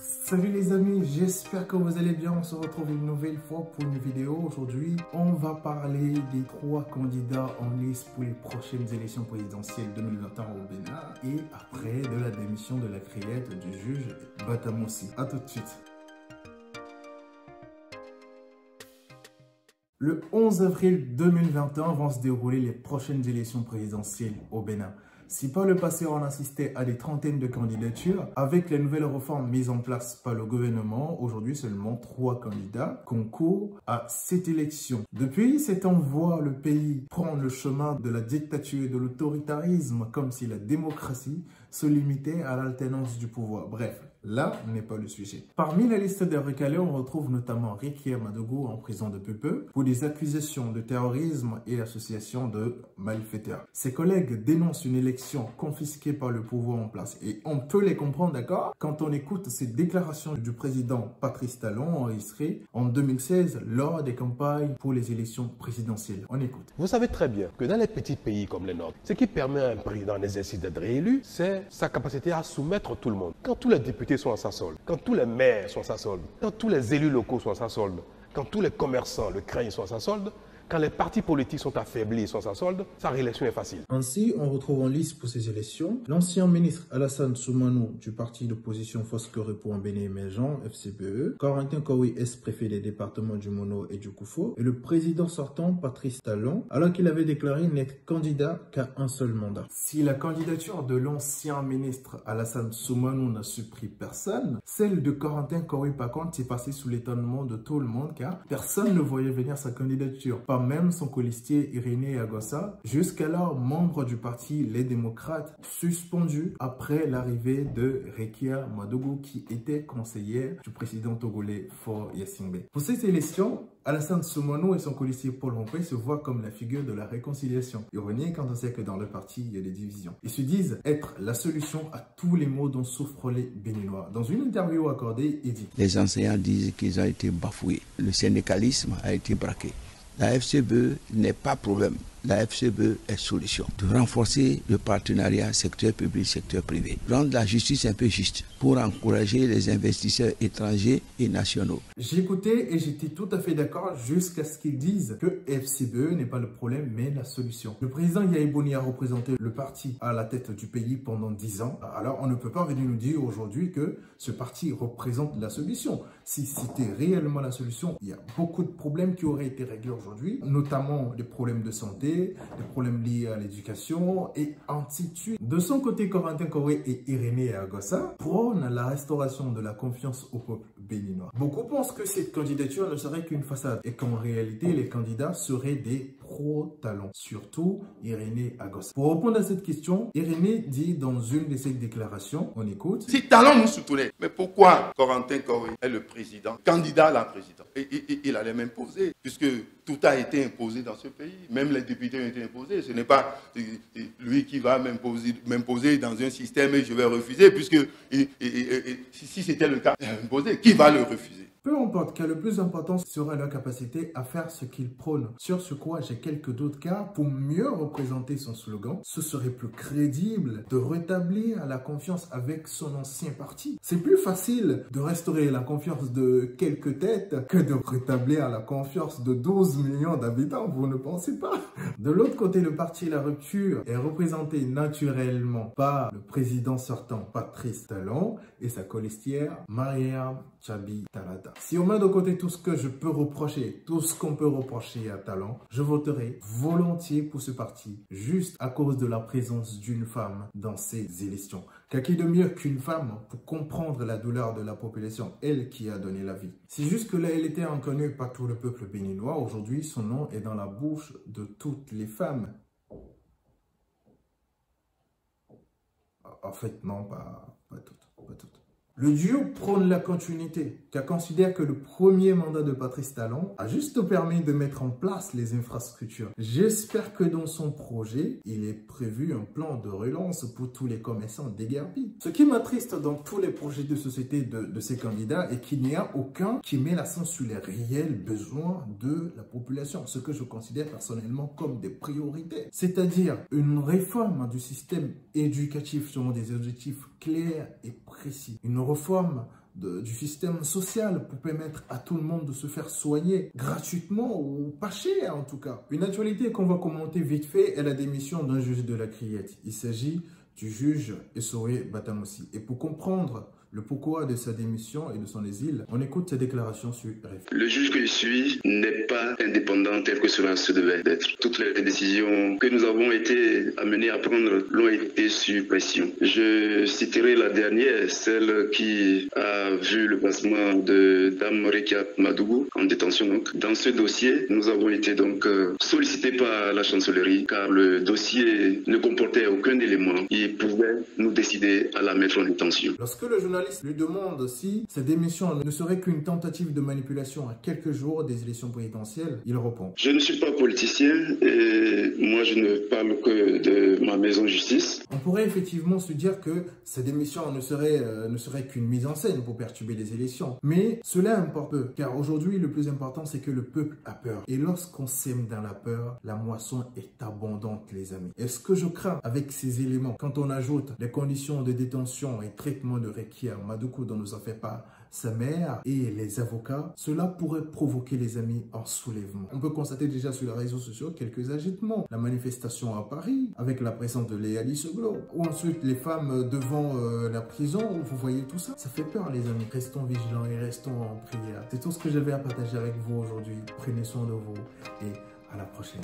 Salut les amis, j'espère que vous allez bien. On se retrouve une nouvelle fois pour une vidéo. Aujourd'hui, on va parler des 3 candidats en lice pour les prochaines élections présidentielles 2021 au Bénin et après de la démission de la criette du juge Batamossi. A tout de suite. Le 11 avril 2021 vont se dérouler les prochaines élections présidentielles au Bénin. Si par le passé on assistait à des trentaines de candidatures, avec les nouvelles réformes mises en place par le gouvernement, aujourd'hui seulement 3 candidats concourent à cette élection. Depuis cet temps, on voit le pays prendre le chemin de la dictature et de l'autoritarisme, comme si la démocratie se limitait à l'alternance du pouvoir. Bref, là n'est pas le sujet. Parmi la liste des recalés, on retrouve notamment Rekia Madougou en prison depuis peu pour des accusations de terrorisme et association de malfaiteurs. Ses collègues dénoncent une élection confisquée par le pouvoir en place et on peut les comprendre, d'accord, quand on écoute ces déclarations du président Patrice Talon enregistrées en 2016 lors des campagnes pour les élections présidentielles. On écoute. Vous savez très bien que dans les petits pays comme les nôtres, ce qui permet à un président en exercice d'être réélu, c'est sa capacité à soumettre tout le monde. Quand tous les députés sont à sa solde, quand tous les maires sont à sa solde, quand tous les élus locaux sont à sa solde, quand tous les commerçants le craignent sont à sa solde, quand les partis politiques sont affaiblis et sont à sa solde, sa réélection est facile. Ainsi, on retrouve en lice pour ces élections l'ancien ministre Alassane Soumanou du parti d'opposition Fosqueré pour un Bénin émergent, FCBE, Corentin Kowi, ex-préfet des départements du Mono et du Koufo, et le président sortant Patrice Talon, alors qu'il avait déclaré n'être candidat qu'à un seul mandat. Si la candidature de l'ancien ministre Alassane Soumanou n'a surpris personne, celle de Corentin Kowi par contre s'est passée sous l'étonnement de tout le monde car personne ne voyait venir sa candidature. Pas même son colistier Irénée Agossa, jusqu'alors membre du parti Les Démocrates, suspendu après l'arrivée de Rekia Madougou qui était conseillère du président togolais Faure Gnassingbé. Pour cette élection, Alassane Soumanou et son colistier Paul Rompé se voient comme la figure de la réconciliation. Ironie quand on sait que dans le parti, il y a des divisions. Ils se disent être la solution à tous les maux dont souffrent les Béninois. Dans une interview accordée, il dit: les enseignants disent qu'ils ont été bafoués. Le syndicalisme a été braqué. La FCBE n'est pas problème. La FCBE est solution. De renforcer le partenariat secteur public, secteur privé. Rendre la justice un peu juste pour encourager les investisseurs étrangers et nationaux. J'écoutais et j'étais tout à fait d'accord jusqu'à ce qu'ils disent que FCBE n'est pas le problème mais la solution. Le président Yahi Boni a représenté le parti à la tête du pays pendant 10 ans. Alors on ne peut pas venir nous dire aujourd'hui que ce parti représente la solution. Si c'était réellement la solution, il y a beaucoup de problèmes qui auraient été réglés aujourd'hui, notamment des problèmes de santé, des problèmes liés à l'éducation et ainsi de suite. De son côté, Corentin Kowi et Irénée Agossa prônent la restauration de la confiance au peuple béninois. Beaucoup pensent que cette candidature ne serait qu'une façade et qu'en réalité, les candidats seraient des pro-Talon, surtout Irénée Agossa. Pour répondre à cette question, Irénée dit dans une de ses déclarations, on écoute: si Talon nous soutenait, mais pourquoi Corentin Kowi est le président, candidat à la présidence, et il allait m'imposer, puisque tout a été imposé dans ce pays, même les députés ont été imposés. Ce n'est pas lui qui va m'imposer dans un système et je vais refuser, puisque si c'était le cas, imposé, qui va le refuser? Peu importe, car le plus important sera leur capacité à faire ce qu'ils prônent. Sur ce quoi j'ai quelques doutes, car pour mieux représenter son slogan, ce serait plus crédible de rétablir la confiance avec son ancien parti. C'est plus facile de restaurer la confiance de quelques têtes que de rétablir la confiance de 12 millions d'habitants, vous ne pensez pas? De l'autre côté, le parti La Rupture est représenté naturellement par le président sortant Patrice Talon et sa colistière Mariam Tchabi Talata. Si on met de côté tout ce que je peux reprocher, tout ce qu'on peut reprocher à Talon, je voterai volontiers pour ce parti, juste à cause de la présence d'une femme dans ces élections. Car qui de mieux qu'une femme pour comprendre la douleur de la population, elle qui a donné la vie. Si jusque-là elle était inconnue par tout le peuple béninois, aujourd'hui son nom est dans la bouche de toutes les femmes. En fait, non, pas toutes, pas toutes. Le duo prône la continuité, car considère que le premier mandat de Patrice Talon a juste permis de mettre en place les infrastructures. J'espère que dans son projet, il est prévu un plan de relance pour tous les commerçants déguerpis. Ce qui m'attriste dans tous les projets de société de ces candidats est qu'il n'y a aucun qui met l'accent sur les réels besoins de la population, ce que je considère personnellement comme des priorités. C'est-à-dire une réforme du système éducatif selon des objectifs clairs et précis. Une réforme du système social pour permettre à tout le monde de se faire soigner gratuitement ou pas cher en tout cas. Une actualité qu'on va commenter vite fait est la démission d'un juge de la Criette. Il s'agit du juge Essoé Batamossi. Et pour comprendre le pourquoi de sa démission et de son exil, on écoute ses déclarations sur RFI. Le juge que je suis n'est pas indépendant tel que cela se devait d'être. Toutes les décisions que nous avons été amenés à prendre l'ont été sur pression. Je citerai la dernière, celle qui a vu le placement de Dame Rekia Madougou en détention. Donc, dans ce dossier, nous avons été donc sollicités par la chancellerie car le dossier ne comportait aucun élément qui pouvait nous décider à la mettre en détention. Lorsque le journaliste lui demande si sa démission ne serait qu'une tentative de manipulation à quelques jours des élections présidentielles, il répond: Je ne suis pas politicien et moi je ne parle que de ma maison justice. On pourrait effectivement se dire que sa démission ne serait qu'une mise en scène pour perturber les élections. Mais cela importe peu, car aujourd'hui le plus important c'est que le peuple a peur. Et lorsqu'on sème dans la peur, la moisson est abondante les amis. Et ce que je crains avec ces éléments, quand on ajoute les conditions de détention et traitement de Rekia Madougou dont nous a fait part sa mère et les avocats, cela pourrait provoquer les amis un soulèvement. On peut constater déjà sur les réseaux sociaux quelques agitements. La manifestation à Paris avec la présence de Léa Lisseglo, ou ensuite les femmes devant la prison, vous voyez tout ça. Ça fait peur les amis. Restons vigilants et restons en prière. C'est tout ce que j'avais à partager avec vous aujourd'hui. Prenez soin de vous et à la prochaine.